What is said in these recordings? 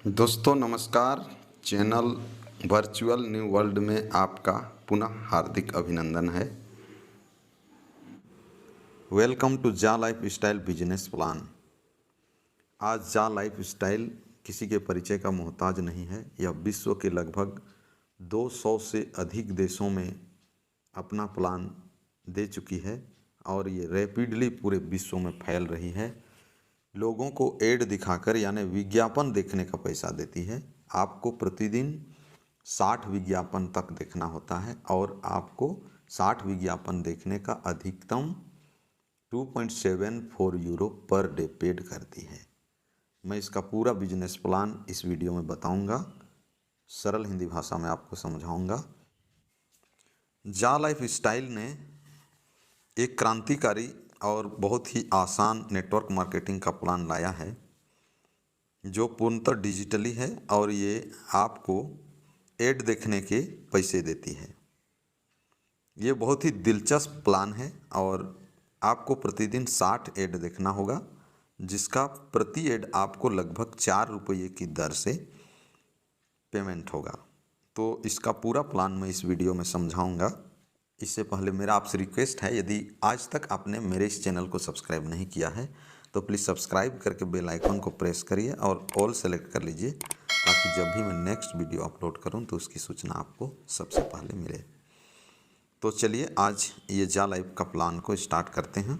दोस्तों नमस्कार। Channel virtual new world में आपका पुनः हार्दिक अभिनंदन है। वेलकम टू जा लाइफ स्टाइल बिजनेस प्लान। आज जा लाइफ स्टाइल किसी के परिचय का मोहताज नहीं है। यह विश्व के लगभग 200 से अधिक देशों में अपना प्लान दे चुकी है और ये रैपिडली पूरे विश्व में फैल रही है। लोगों को एड दिखाकर यानी विज्ञापन देखने का पैसा देती है। आपको प्रतिदिन 60 विज्ञापन तक देखना होता है और आपको 60 विज्ञापन देखने का अधिकतम 2.74 यूरो पर डे पेड करती है। मैं इसका पूरा बिजनेस प्लान इस वीडियो में बताऊंगा, सरल हिंदी भाषा में आपको समझाऊंगा। जा लाइफ स्टाइल ने एक क्रांतिकारी और बहुत ही आसान नेटवर्क मार्केटिंग का प्लान लाया है जो पूर्णतः डिजिटली है और ये आपको एड देखने के पैसे देती है। ये बहुत ही दिलचस्प प्लान है और आपको प्रतिदिन 60 एड देखना होगा, जिसका प्रति एड आपको लगभग 4 रुपये की दर से पेमेंट होगा। तो इसका पूरा प्लान मैं इस वीडियो में समझाऊंगा। इससे पहले मेरा आपसे रिक्वेस्ट है, यदि आज तक आपने मेरे इस चैनल को सब्सक्राइब नहीं किया है तो प्लीज़ सब्सक्राइब करके बेल आइकन को प्रेस करिए और ऑल सेलेक्ट कर लीजिए, ताकि जब भी मैं नेक्स्ट वीडियो अपलोड करूं तो उसकी सूचना आपको सबसे पहले मिले। तो चलिए आज ये जा लाइफ का प्लान को स्टार्ट करते हैं।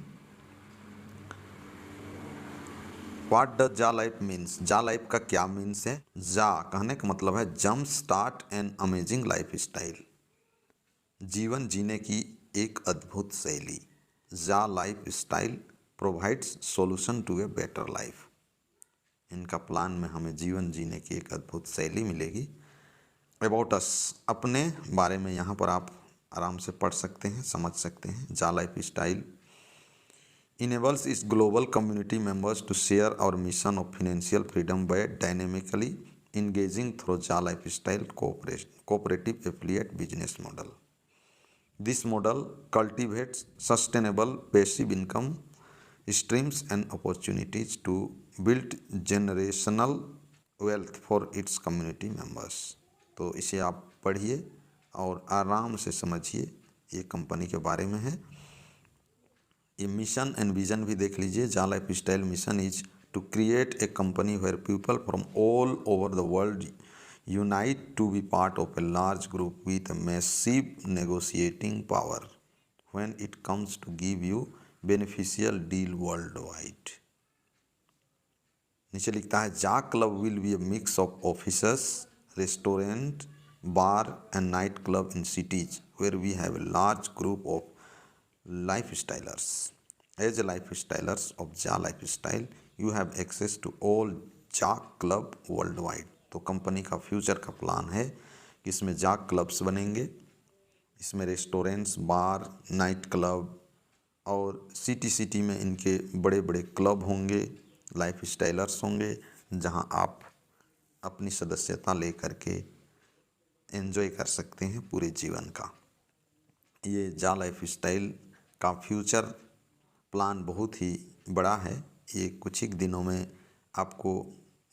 What does Jaa Life means? Jaa Life का क्या मीन्स है? जा कहने का मतलब है jump start an amazing lifestyle, जीवन जीने की एक अद्भुत शैली। Jaa Lifestyle provides solution to a better life. इनका प्लान में हमें जीवन जीने की एक अद्भुत शैली मिलेगी। अबाउट अस, अपने बारे में यहाँ पर आप आराम से पढ़ सकते हैं, समझ सकते हैं। Jaa life style enables its global community members to share our mission of financial freedom by dynamically engaging through Ja Lifestyle cooperative affiliate business model. This model cultivates sustainable passive income streams and opportunities to build generational wealth for its community members. तो इसे आप पढ़िए और आराम से समझिए, ये company के बारे में है। ये मिशन एंड विजन भी देख लीजिए। Jaa Lifestyle mission is to create a company where people from all over the world unite to be part of a large group with a massive negotiating power when it comes to give you beneficial deal worldwide. नीचे लिखता है Jaa club will be a mix of offices, restaurant, bar and night club in cities where we have a large group of लाइफ स्टाइलर्स. As a lifestylers of Ja Lifestyle, you have access to all Ja Club worldwide. तो company का future का plan है कि इसमें जा clubs बनेंगे, इसमें रेस्टोरेंट्स, बार, नाइट क्लब और सिटी में इनके बड़े बड़े क्लब होंगे, लाइफ स्टाइलर्स होंगे, जहां आप अपनी सदस्यता ले करके एंजॉय कर सकते हैं पूरे जीवन का। ये जा लाइफ स्टाइल का फ्यूचर प्लान बहुत ही बड़ा है। ये कुछ ही दिनों में आपको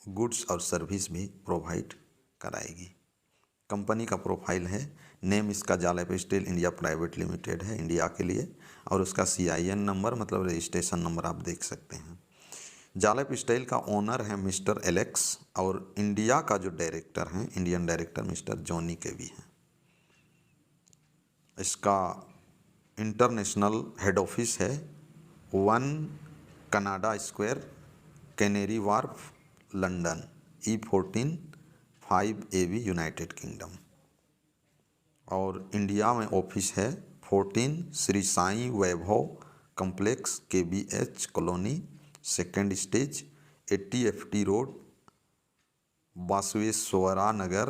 गुड्स और सर्विस भी प्रोवाइड कराएगी। कंपनी का प्रोफाइल है, नेम इसका जा life style India private limited है, इंडिया के लिए, और उसका CIN नंबर मतलब रजिस्ट्रेशन नंबर आप देख सकते हैं। जा लाइफ स्टाइल का ओनर है मिस्टर एलेक्स और इंडिया का जो डायरेक्टर हैं, इंडियन डायरेक्टर मिस्टर जॉनी के भी हैं। इसका इंटरनेशनल हेड ऑफिस है 1 Canada Square, Canary Wharf, London, E14 5AB, United Kingdom. और इंडिया में ऑफिस है 14 Shri Sai Vaibhav complex, KBH colony, second stage, 80 FT road, Basaveshwara Nagar,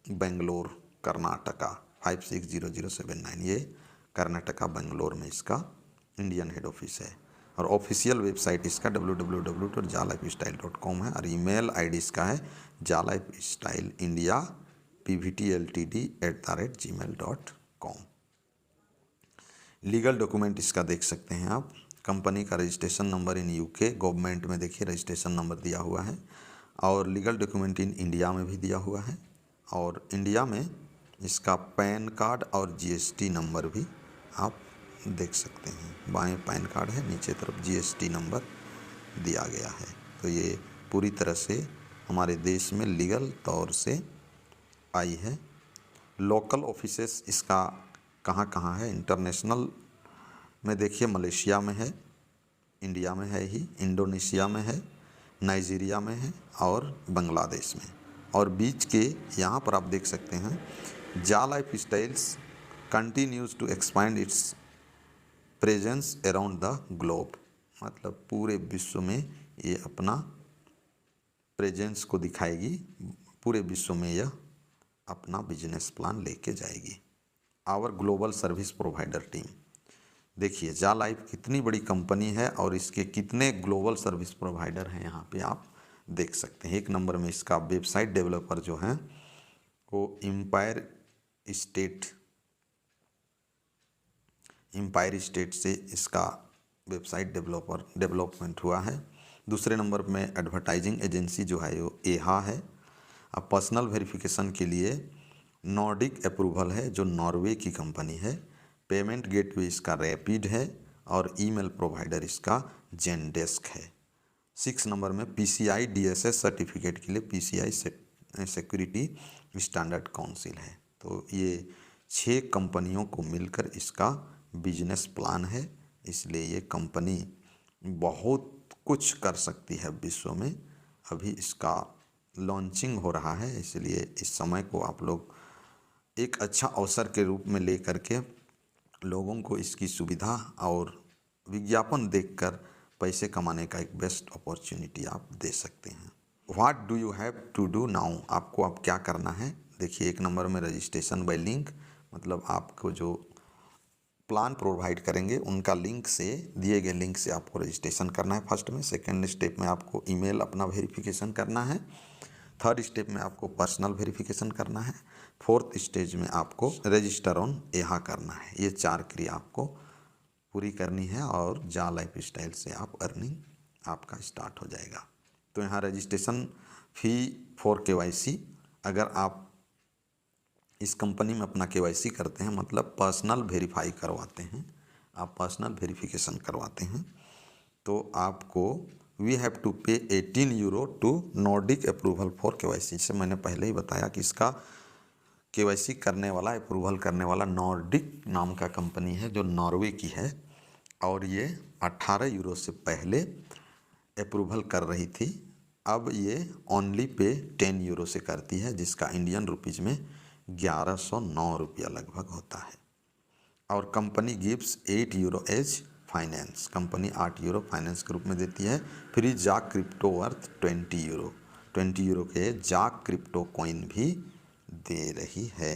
Bangalore, Karnataka 560079। ये कर्नाटका बेंगलोर में इसका इंडियन हेड ऑफिस है। और ऑफिशियल वेबसाइट इसका www.jalifestyle.com है और ईमेल ID इसका है jalifestyleindia.pvtltd@gmail.com। लीगल डॉक्यूमेंट इसका देख सकते हैं आप। कंपनी का registration number in UK government में देखिए रजिस्ट्रेशन नंबर दिया हुआ है और लीगल डॉक्यूमेंट इन इंडिया में भी दिया हुआ है, और इंडिया में इसका पैन कार्ड और जीएसटी नंबर भी आप देख सकते हैं। बाएं पैन कार्ड है, नीचे तरफ जीएसटी नंबर दिया गया है। तो ये पूरी तरह से हमारे देश में लीगल तौर से आई है। लोकल ऑफिसेस इसका कहाँ कहाँ है? इंटरनेशनल में देखिए, मलेशिया में है, इंडिया में है ही, इंडोनेशिया में है, नाइजीरिया में है और बांग्लादेश में। और बीच के यहाँ पर आप देख सकते हैं Jaa Lifestyles continues to expand its presence around the globe. मतलब पूरे विश्व में ये अपना प्रेजेंस को दिखाएगी, पूरे विश्व में यह अपना बिजनेस प्लान लेके जाएगी। Our global service provider team, देखिए जा लाइफ कितनी बड़ी कंपनी है और इसके कितने ग्लोबल सर्विस प्रोवाइडर हैं यहाँ पे आप देख सकते हैं। एक नंबर में इसका वेबसाइट डेवलपर जो है वो एम्पायर स्टेट से इसका वेबसाइट डेवलपमेंट हुआ है। दूसरे नंबर में एडवर्टाइजिंग एजेंसी जो है वो एहा है। अब पर्सनल वेरिफिकेशन के लिए नॉर्डिक अप्रूवल है जो नॉर्वे की कंपनी है। पेमेंट गेटवे इसका रैपिड है और ईमेल प्रोवाइडर इसका जेनडेस्क है। 6 नंबर में पीसीआई डीएसएस सर्टिफिकेट के लिए पीसीआई सिक्योरिटी स्टैंडर्ड काउंसिल है। तो ये 6 कंपनियों को मिलकर इसका बिजनेस प्लान है, इसलिए ये कंपनी बहुत कुछ कर सकती है विश्व में। अभी इसका लॉन्चिंग हो रहा है, इसलिए इस समय को आप लोग एक अच्छा अवसर के रूप में ले करके लोगों को इसकी सुविधा और विज्ञापन देखकर पैसे कमाने का एक बेस्ट अपॉर्चुनिटी आप दे सकते हैं। What do you have to do now, आपको अब क्या करना है? देखिए, एक नंबर में रजिस्ट्रेशन बाय लिंक, मतलब आपको जो प्लान प्रोवाइड करेंगे उनका लिंक से, दिए गए लिंक से आपको रजिस्ट्रेशन करना है फर्स्ट में। सेकेंड स्टेप में आपको ईमेल अपना वेरिफिकेशन करना है। थर्ड स्टेप में आपको पर्सनल वेरिफिकेशन करना है। फोर्थ स्टेज में आपको रजिस्टर ऑन एहा करना है। ये 4 क्रिया आपको पूरी करनी है और जा लाइफ स्टाइल से आप अर्निंग आपका स्टार्ट हो जाएगा। तो यहाँ रजिस्ट्रेशन फ़ी फॉर केवाईसी, अगर आप इस कंपनी में अपना केवाईसी करते हैं, मतलब पर्सनल वेरीफाई करवाते हैं, आप पर्सनल वेरिफिकेशन करवाते हैं, तो आपको we have to pay 18 euro to Nordic approval for KYC. से मैंने पहले ही बताया कि इसका केवाईसी करने वाला, अप्रूवल करने वाला नॉर्डिक नाम का कंपनी है जो नॉर्वे की है, और ये 18 यूरो से पहले अप्रूवल कर रही थी। अब ये ओनली पे 10 यूरो से करती है, जिसका इंडियन रुपीज़ में 1109 रुपया लगभग होता है। और company gives 8 euro as finance, company 8 euro finance के रूप में देती है। फ्री जाक क्रिप्टो वर्थ 20 यूरो, 20 यूरो के जाक क्रिप्टो कॉइन भी दे रही है।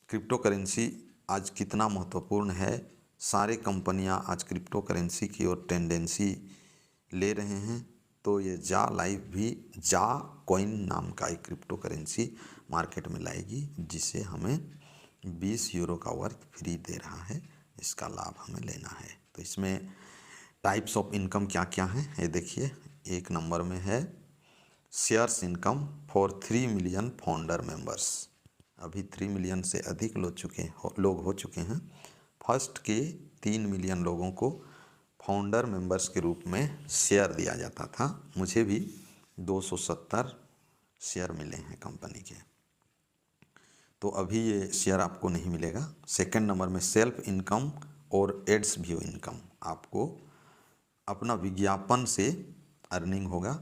क्रिप्टो करेंसी आज कितना महत्वपूर्ण है, सारे कंपनियां आज क्रिप्टो करेंसी की ओर टेंडेंसी ले रहे हैं। तो ये जा लाइफ भी जा कॉइन नाम का एक क्रिप्टो करेंसी मार्केट में लाएगी, जिसे हमें 20 यूरो का वर्थ फ्री दे रहा है। इसका लाभ हमें लेना है। तो इसमें टाइप्स ऑफ इनकम क्या क्या हैं ये देखिए। एक नंबर में है shares income for 3 million founder members. अभी 3 मिलियन से अधिक लोग हो चुके हैं। फर्स्ट के 3 मिलियन लोगों को फाउंडर मेंबर्स के रूप में शेयर दिया जाता था। मुझे भी 270 शेयर मिले हैं कंपनी के, तो अभी ये शेयर आपको नहीं मिलेगा। सेकंड नंबर में सेल्फ इनकम और एड्स व्यू इनकम, आपको अपना विज्ञापन से अर्निंग होगा।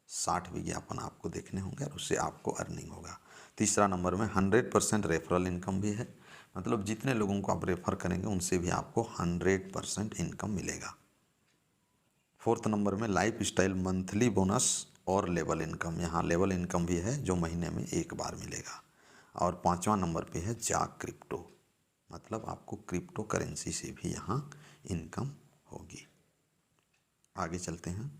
60 विज्ञापन आपको देखने होंगे और उससे आपको अर्निंग होगा। तीसरा नंबर में 100% रेफरल इनकम भी है, मतलब जितने लोगों को आप रेफर करेंगे उनसे भी आपको 100% इनकम मिलेगा। फोर्थ नंबर में लाइफ स्टाइल मंथली बोनस और लेवल इनकम, यहाँ लेवल इनकम भी है जो महीने में एक बार मिलेगा। और 5वां नंबर पे है जाक क्रिप्टो, मतलब आपको क्रिप्टो करेंसी से भी यहाँ इनकम होगी। आगे चलते हैं।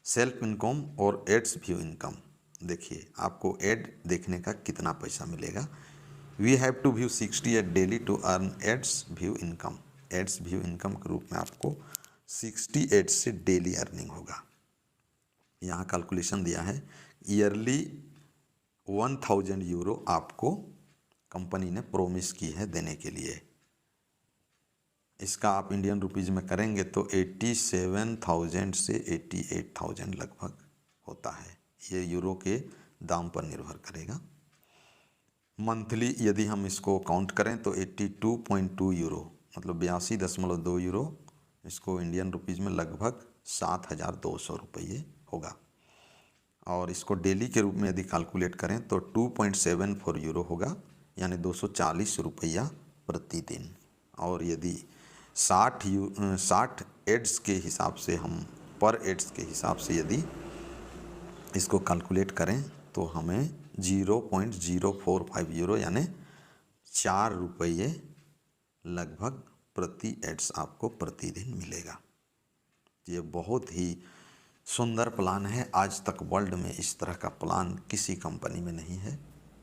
सेल्फ इनकम और एड्स व्यू इनकम, देखिए आपको एड देखने का कितना पैसा मिलेगा। We have to view 68 daily to earn ads view income. Ads view income के रूप में आपको 68 से डेली अर्निंग होगा। यहाँ कैलकुलेशन दिया है, ईयरली 1000 यूरो आपको कंपनी ने प्रोमिस की है देने के लिए। इसका आप इंडियन रुपीज़ में करेंगे तो 87,000 से 88,000 लगभग होता है। ये यूरो के दाम पर निर्भर करेगा। मंथली यदि हम इसको काउंट करें तो 82.2 यूरो मतलब 82.2 यूरो, इसको इंडियन रुपीज़ में लगभग 7,200 रुपये होगा। और इसको डेली के रूप में यदि कैलकुलेट करें तो 2.74 यूरो होगा, यानी 240 रुपया प्रतिदिन। और यदि 60 एड्स के हिसाब से हम पर एड्स के हिसाब से यदि इसको कैलकुलेट करें तो हमें 0.045 यूरो यानी 4 रुपये लगभग प्रति एड्स आपको प्रतिदिन मिलेगा। ये बहुत ही सुंदर प्लान है। आज तक वर्ल्ड में इस तरह का प्लान किसी कंपनी में नहीं है।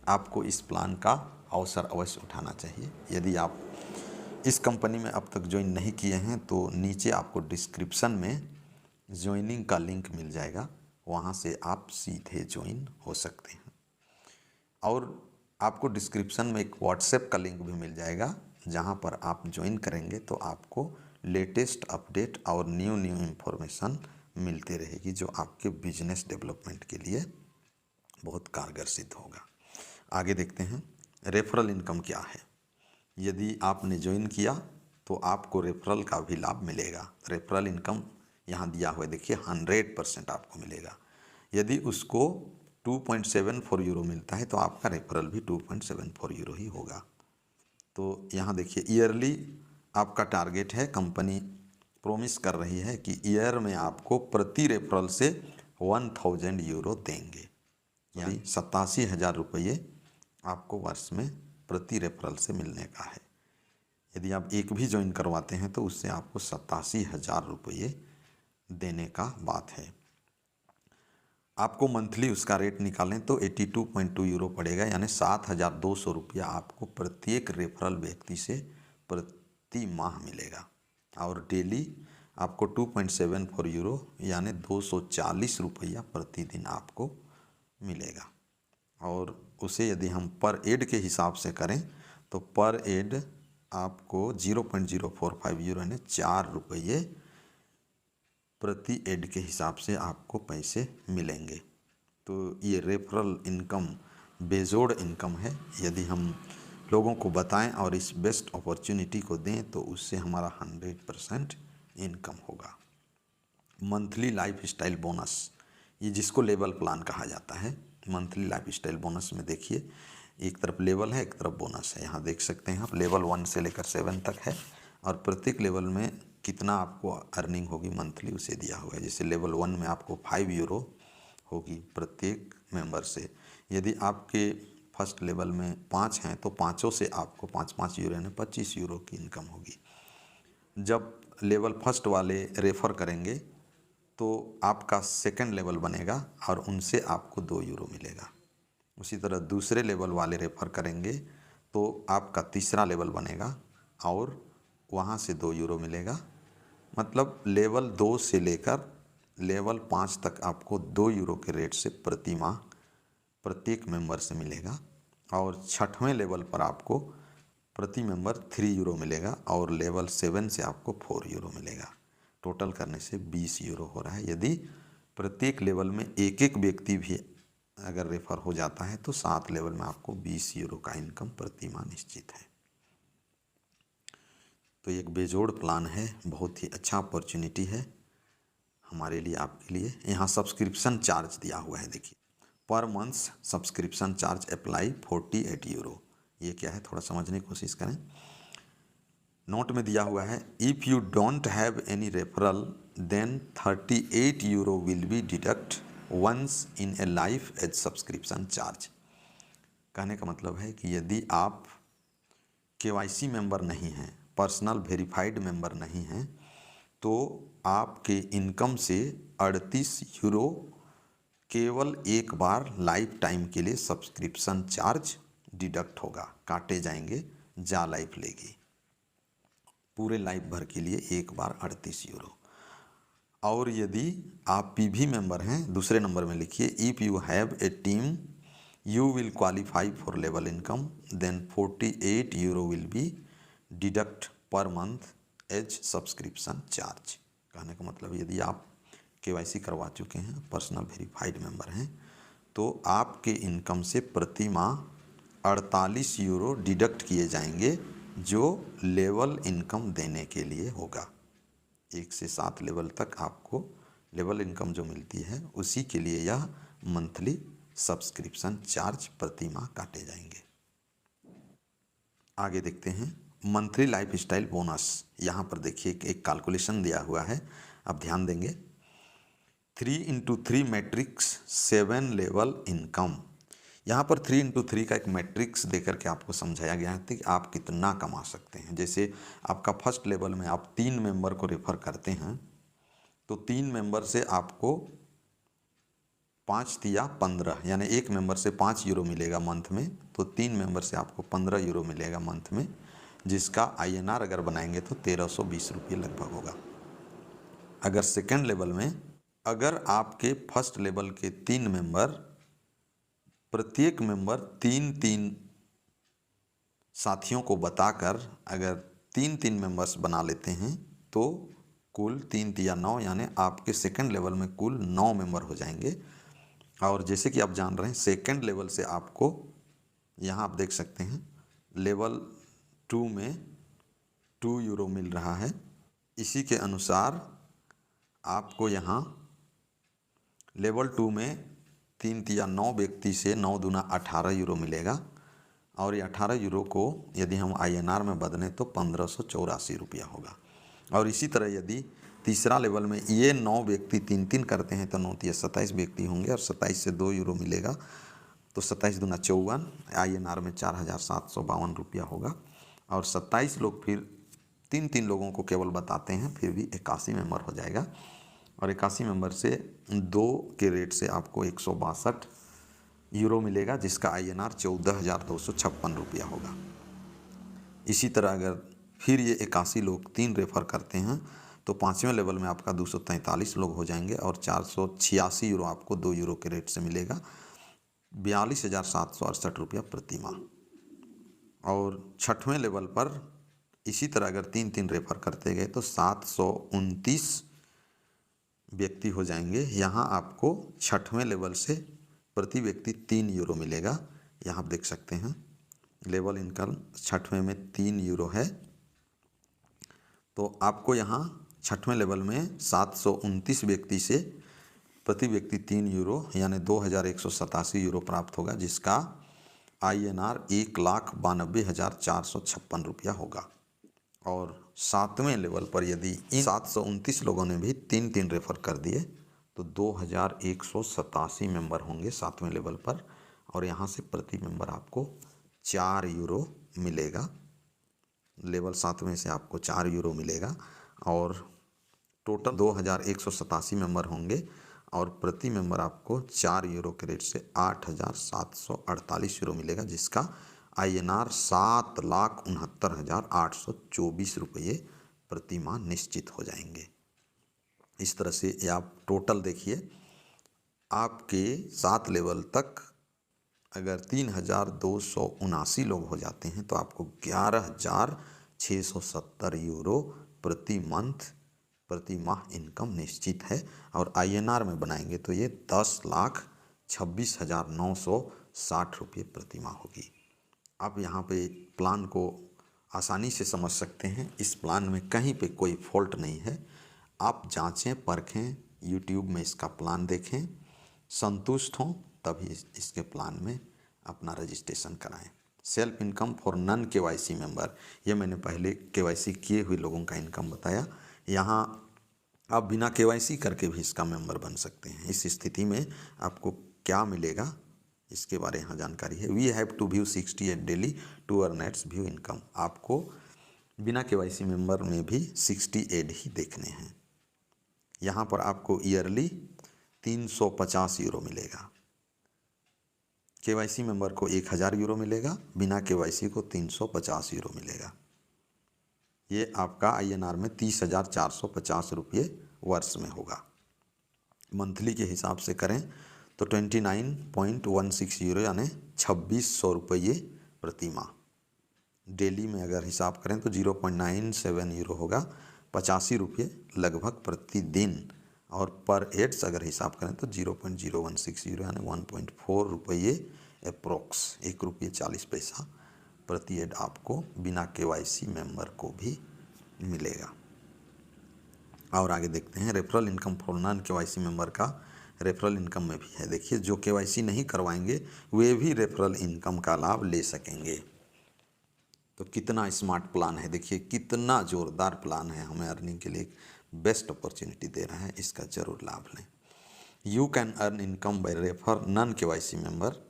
आपको इस प्लान का अवसर अवश्य उठाना चाहिए। यदि आप इस कंपनी में अब तक ज्वाइन नहीं किए हैं तो नीचे आपको डिस्क्रिप्शन में ज्वाइनिंग का लिंक मिल जाएगा, वहाँ से आप सीधे ज्वाइन हो सकते हैं। और आपको डिस्क्रिप्शन में एक व्हाट्सएप का लिंक भी मिल जाएगा, जहाँ पर आप ज्वाइन करेंगे तो आपको लेटेस्ट अपडेट और न्यू इन्फॉर्मेशन मिलती रहेगी, जो आपके बिजनेस डेवलपमेंट के लिए बहुत कारगर सिद्ध होगा। आगे देखते हैं रेफरल इनकम क्या है। यदि आपने ज्वाइन किया तो आपको रेफरल का भी लाभ मिलेगा। रेफरल इनकम यहाँ दिया हुआ है, देखिए 100% आपको मिलेगा। यदि उसको 2.74 यूरो मिलता है तो आपका रेफरल भी 2.74 यूरो ही होगा। तो यहाँ देखिए ईयरली आपका टारगेट है, कंपनी प्रोमिस कर रही है कि ईयर में आपको प्रति रेफरल से 1000 यूरो देंगे, यानी 87,000 रुपये आपको वर्ष में प्रति रेफरल से मिलने का है। यदि आप एक भी ज्वाइन करवाते हैं तो उससे आपको 87,000 रुपये देने का बात है। आपको मंथली उसका रेट निकालें तो 82.2 यूरो पड़ेगा, यानी 7,200 रुपया आपको प्रत्येक रेफरल व्यक्ति से प्रति माह मिलेगा। और डेली आपको 2.74 यूरो यानी 240 रुपया प्रतिदिन आपको मिलेगा। और उसे यदि हम पर एड के हिसाब से करें तो पर एड आपको 0.045 यूरो यानी 4 रुपये प्रति एड के हिसाब से आपको पैसे मिलेंगे। तो ये रेफरल इनकम बेजोड़ इनकम है। यदि हम लोगों को बताएं और इस बेस्ट अपॉर्चुनिटी को दें तो उससे हमारा 100% इनकम होगा। मंथली लाइफ स्टाइल बोनस, ये जिसको लेवल प्लान कहा जाता है। मंथली लाइफ स्टाइल बोनस में देखिए एक तरफ लेवल है, एक तरफ बोनस है। यहाँ देख सकते हैं आप लेवल 1 से लेकर 7 तक है और प्रत्येक लेवल में कितना आपको अर्निंग होगी मंथली उसे दिया हुआ है। जैसे लेवल 1 में आपको 5 यूरो होगी प्रत्येक मेंबर से। यदि आपके फर्स्ट लेवल में 5 हैं तो पाँचों से आपको 5-5 यूरो यानी 25 यूरो की इनकम होगी। जब लेवल फर्स्ट वाले रेफ़र करेंगे तो आपका सेकंड लेवल बनेगा और उनसे आपको 2 यूरो मिलेगा। उसी तरह दूसरे लेवल वाले रेफ़र करेंगे तो आपका तीसरा लेवल बनेगा और वहाँ से 2 यूरो मिलेगा। मतलब लेवल 2 से लेकर लेवल 5 तक आपको 2 यूरो के रेट से प्रति माह प्रत्येक मेंबर से मिलेगा। और 6वें लेवल पर आपको प्रति मेंबर 3 यूरो मिलेगा और लेवल 7 से आपको 4 यूरो मिलेगा। टोटल करने से 20 यूरो हो रहा है। यदि प्रत्येक लेवल में एक एक व्यक्ति भी अगर रेफर हो जाता है तो 7 लेवल में आपको 20 यूरो का इनकम प्रति माह निश्चित है। तो एक बेजोड़ प्लान है, बहुत ही अच्छा अपॉर्चुनिटी है हमारे लिए, आपके लिए। यहाँ सब्सक्रिप्शन चार्ज दिया हुआ है, देखिए per month subscription charge apply 48 euro. ये क्या है थोड़ा समझने की कोशिश करें। नोट में दिया हुआ है if you don't have any referral then 38 euro will be deduct once in a life as subscription charge. कहने का मतलब है कि यदि आप KYC मेंबर नहीं हैं, पर्सनल वेरीफाइड मेंबर नहीं हैं, तो आपके इनकम से 38 यूरो केवल एक बार लाइफ टाइम के लिए सब्सक्रिप्शन चार्ज डिडक्ट होगा, काटे जाएंगे। जा लाइफ लेगी पूरे लाइफ भर के लिए एक बार 38 यूरो। और यदि आप पीवी मेंबर हैं, दूसरे नंबर में लिखिए, if you have a team you will qualify for level income then 48 euro will be deduct per month as subscription charge. कहने का मतलब यदि आप केवाईसी करवा चुके हैं, पर्सनल वेरीफाइड मेंबर हैं, तो आपके इनकम से प्रति माह 48 यूरो डिडक्ट किए जाएंगे जो लेवल इनकम देने के लिए होगा। 1 से 7 लेवल तक आपको लेवल इनकम जो मिलती है उसी के लिए यह मंथली सब्सक्रिप्शन चार्ज प्रति माह काटे जाएंगे। आगे देखते हैं मंथली लाइफ स्टाइल बोनस। यहाँ पर देखिए एक कैलकुलेशन दिया हुआ है, आप ध्यान देंगे। 3x3 matrix 7 level income. यहाँ पर 3x3 का एक मैट्रिक्स देकर के आपको समझाया गया है कि आप कितना कमा सकते हैं। जैसे आपका फर्स्ट लेवल में आप 3 मेंबर को रेफ़र करते हैं तो 3 मेंबर से आपको 5 या 15 यानी एक मेंबर से 5 यूरो मिलेगा मंथ में, तो 3 मेंबर से आपको 15 यूरो मिलेगा मंथ में, जिसका INR अगर बनाएंगे तो 1320 रुपये लगभग होगा। अगर सेकेंड लेवल में अगर आपके फर्स्ट लेवल के 3 मेंबर प्रत्येक मेंबर 3-3 साथियों को बताकर अगर 3-3 मेंबर्स बना लेते हैं तो कुल 3 या 9 यानी आपके सेकंड लेवल में कुल 9 मेंबर हो जाएंगे। और जैसे कि आप जान रहे हैं सेकंड लेवल से आपको यहाँ आप देख सकते हैं लेवल 2 में 2 यूरो मिल रहा है। इसी के अनुसार आपको यहाँ लेवल 2 में 3 या 9 व्यक्ति से 9 दूना 18 यूरो मिलेगा और ये 18 यूरो को यदि हम INR में बदलें तो 1584 रुपया होगा। और इसी तरह यदि तीसरा लेवल में ये 9 व्यक्ति 3-3 करते हैं तो 9 या 27 व्यक्ति होंगे और 27 से 2 यूरो मिलेगा तो 27 दूना 54 INR में 4752 रुपया होगा। और 27 लोग फिर 3-3 लोगों को केवल बताते हैं, फिर भी 81 मेंबर हो जाएगा। और 81 मेंबर से 2 के रेट से आपको 162 यूरो मिलेगा, जिसका INR 14,256 रुपया होगा। इसी तरह अगर फिर ये 81 लोग 3 रेफ़र करते हैं तो 5वें लेवल में आपका 243 लोग हो जाएंगे और 486 यूरो आपको 2 यूरो के रेट से मिलेगा, 42,768 रुपया प्रति माह। और 6वें लेवल पर इसी तरह अगर 3-3 रेफ़र करते गए तो 729 व्यक्ति हो जाएंगे। यहाँ आपको 6वें लेवल से प्रति व्यक्ति 3 यूरो मिलेगा। यहाँ आप देख सकते हैं लेवल इनकम 6वें में 3 यूरो है, तो आपको यहाँ 6वें लेवल में 729 व्यक्ति से प्रति व्यक्ति 3 यूरो यानी 2187 यूरो प्राप्त होगा, जिसका INR 1,92,456 रुपया होगा। और 7वें लेवल पर यदि इन 729 लोगों ने भी 3-3 रेफ़र कर दिए तो 2187 मेंबर होंगे 7वें लेवल पर, और यहाँ से प्रति मेंबर आपको 4 यूरो मिलेगा। लेवल 7वें से आपको 4 यूरो मिलेगा और टोटल 2187 मेंबर होंगे और प्रति मेंबर आपको 4 यूरो के रेट से 8,748 यूरो मिलेगा, जिसका INR 7,69,824 रुपये प्रति माह निश्चित हो जाएंगे। इस तरह से ये आप टोटल देखिए, आपके 7 लेवल तक अगर 3,279 लोग हो जाते हैं तो आपको 11,670 यूरो प्रति मंथ प्रति माह इनकम निश्चित है। और INR में बनाएंगे तो ये 10,26,960 रुपये प्रति माह होगी। आप यहाँ पे प्लान को आसानी से समझ सकते हैं। इस प्लान में कहीं पे कोई फॉल्ट नहीं है। आप जांचें परखें, YouTube में इसका प्लान देखें, संतुष्ट हों तभी इसके प्लान में अपना रजिस्ट्रेशन कराएं। Self income for non KYC member, ये मैंने पहले KYC किए हुए लोगों का इनकम बताया। यहाँ आप बिना KYC करके भी इसका मेंबर बन सकते हैं। इस स्थिति में आपको क्या मिलेगा इसके बारे में यहाँ जानकारी है। We have to view 68 daily to earn ads view income. आपको बिना KYC मेंबर में भी 68 ही देखने हैं। यहाँ पर आपको ईयरली 350 यूरो मिलेगा। KYC मेंबर को 1000 यूरो मिलेगा, बिना KYC को 350 यूरो मिलेगा। ये आपका INR में 30,450 रुपये वर्ष में होगा। मंथली के हिसाब से करें तो 29.16 यूरो यानी 2600 रुपये प्रति माह। डेली में अगर हिसाब करें तो 0.97 यूरो होगा, 85 रुपये लगभग प्रतिदिन। और पर हेड्स अगर हिसाब करें तो 0.016 यूरो यानी 1.4 रुपये अप्रोक्स, 1.40 रुपये प्रति हेड आपको बिना KYC मेंबर को भी मिलेगा। और आगे देखते हैं referral income for non KYC member का रेफरल इनकम में भी है। देखिए जो KYC नहीं करवाएंगे वे भी रेफरल इनकम का लाभ ले सकेंगे। तो कितना स्मार्ट प्लान है, देखिए कितना ज़ोरदार प्लान है, हमें अर्निंग के लिए एक बेस्ट अपॉर्चुनिटी दे रहा है, इसका ज़रूर लाभ लें। You can earn income by refer non KYC member.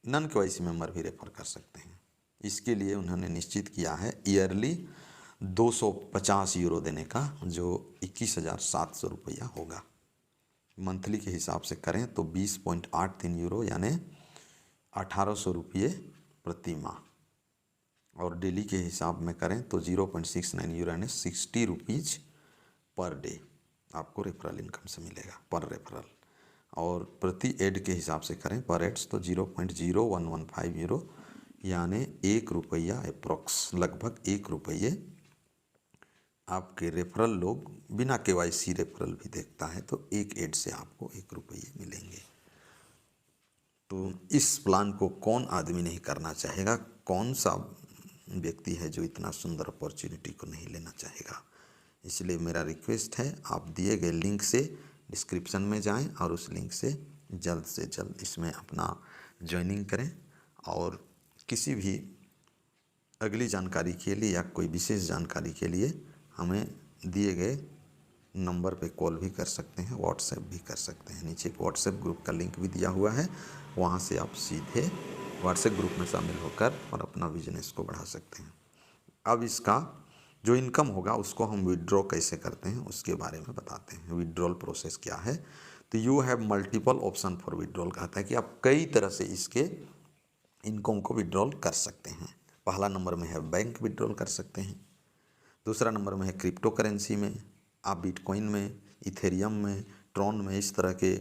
Non KYC member भी रेफर कर सकते हैं। इसके लिए उन्होंने निश्चित किया है ईयरली 250 यूरो देने का, जो 21,700 रुपया होगा। मंथली के हिसाब से करें तो 20.83 यूरो यानी 1800 रुपये प्रति माह। और डेली के हिसाब में करें तो 0.69 यूरो यानी 60 रुपीज़ पर डे आपको रेफरल इनकम से मिलेगा पर रेफरल। और प्रति एड के हिसाब से करें पर एड्स तो 0.0115 यूरो यानी 1 रुपया अप्रोक्स, लगभग 1 रुपये आपके रेफरल लोग बिना KYC रेफरल भी देखता है तो एक एड से आपको 1 रुपये मिलेंगे। तो इस प्लान को कौन आदमी नहीं करना चाहेगा, कौन सा व्यक्ति है जो इतना सुंदर अपॉर्चुनिटी को नहीं लेना चाहेगा। इसलिए मेरा रिक्वेस्ट है आप दिए गए लिंक से डिस्क्रिप्शन में जाएं और उस लिंक से जल्द इसमें अपना ज्वाइनिंग करें। और किसी भी अगली जानकारी के लिए या कोई विशेष जानकारी के लिए हमें दिए गए नंबर पे कॉल भी कर सकते हैं, व्हाट्सएप भी कर सकते हैं। नीचे एक व्हाट्सएप ग्रुप का लिंक भी दिया हुआ है, वहाँ से आप सीधे व्हाट्सएप ग्रुप में शामिल होकर और अपना बिजनेस को बढ़ा सकते हैं। अब इसका जो इनकम होगा उसको हम विड्रॉ कैसे करते हैं उसके बारे में बताते हैं। विड्रॉल प्रोसेस क्या है, तो you have multiple option for withdrawal, कहता है कि आप कई तरह से इसके इनकम को विड्रॉल कर सकते हैं। पहला नंबर में है बैंक विड्रॉल कर सकते हैं, दूसरा नंबर में है क्रिप्टो करेंसी में, आप बिटकॉइन में, इथेरियम में, ट्रॉन में, इस तरह के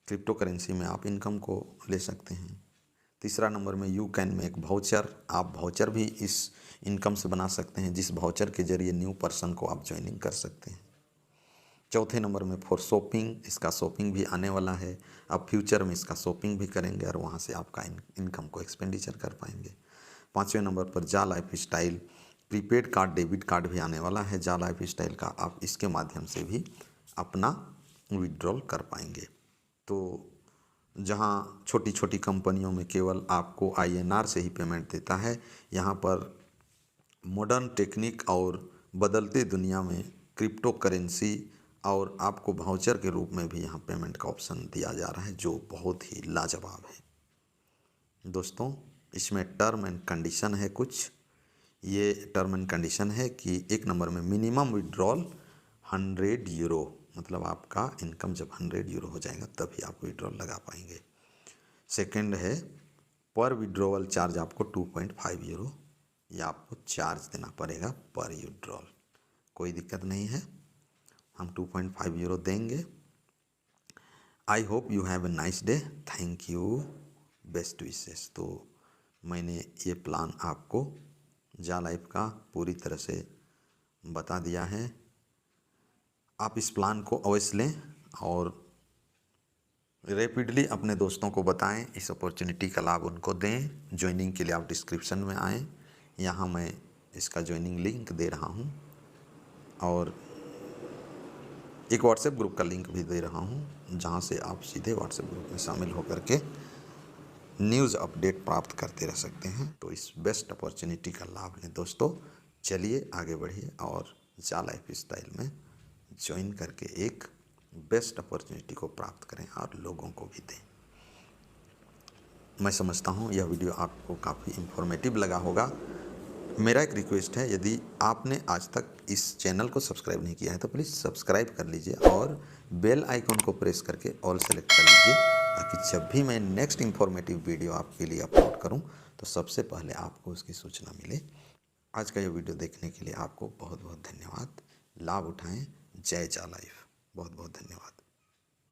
क्रिप्टो करेंसी में आप इनकम को ले सकते हैं। तीसरा नंबर में यू कैन में एक वाउचर, आप वाउचर भी इस इनकम से बना सकते हैं, जिस वाउचर के जरिए न्यू पर्सन को आप ज्वाइनिंग कर सकते हैं। चौथे नंबर में फॉर शॉपिंग, इसका शॉपिंग भी आने वाला है, आप फ्यूचर में इसका शॉपिंग भी करेंगे और वहाँ से आपका इनकम को एक्सपेंडिचर कर पाएंगे। पाँचवें नंबर पर जा life style, prepaid card, debit card भी आने वाला है जा लाइफ स्टाइल का, आप इसके माध्यम से भी अपना विड्रॉल कर पाएंगे। तो जहाँ छोटी छोटी कंपनियों में केवल आपको INR से ही पेमेंट देता है, यहाँ पर मॉडर्न टेक्निक और बदलते दुनिया में क्रिप्टो करेंसी और आपको वाउचर के रूप में भी यहाँ पेमेंट का ऑप्शन दिया जा रहा है, जो बहुत ही लाजवाब है। दोस्तों इसमें टर्म एंड कंडीशन है कुछ, ये टर्म एंड कंडीशन है कि एक नंबर में मिनिमम विड्रॉल 100 यूरो, मतलब आपका इनकम जब 100 यूरो हो जाएगा तभी आप विड्रॉल लगा पाएंगे। सेकंड है पर विड्रॉवल चार्ज आपको 2.5 यूरो या आपको चार्ज देना पड़ेगा पर विड्रॉल, कोई दिक्कत नहीं है, हम 2.5 यूरो देंगे। I hope you have a nice day, thank you, best wishes. तो मैंने ये प्लान आपको जा लाइफ का पूरी तरह से बता दिया है, आप इस प्लान को अवश्य लें और रैपिडली अपने दोस्तों को बताएं, इस अपॉर्चुनिटी का लाभ उनको दें। ज्वाइनिंग के लिए आप डिस्क्रिप्शन में आएँ, यहाँ मैं इसका ज्वाइनिंग लिंक दे रहा हूँ और एक व्हाट्सएप ग्रुप का लिंक भी दे रहा हूँ, जहाँ से आप सीधे व्हाट्सएप ग्रुप में शामिल होकर के न्यूज़ अपडेट प्राप्त करते रह सकते हैं। तो इस बेस्ट अपॉर्चुनिटी का लाभ लें दोस्तों। चलिए आगे बढ़िए और जा लाइफ स्टाइल में ज्वाइन करके एक बेस्ट अपॉर्चुनिटी को प्राप्त करें और लोगों को भी दें। मैं समझता हूँ यह वीडियो आपको काफ़ी इन्फॉर्मेटिव लगा होगा। मेरा एक रिक्वेस्ट है, यदि आपने आज तक इस चैनल को सब्सक्राइब नहीं किया है तो प्लीज़ सब्सक्राइब कर लीजिए और बेल आइकन को प्रेस करके ऑल सेलेक्ट कर लीजिए, ताकि जब भी मैं नेक्स्ट इन्फॉर्मेटिव वीडियो आपके लिए अपलोड करूं तो सबसे पहले आपको उसकी सूचना मिले। आज का ये वीडियो देखने के लिए आपको बहुत बहुत धन्यवाद। लाभ उठाएं, जय जा लाइफ। बहुत बहुत धन्यवाद।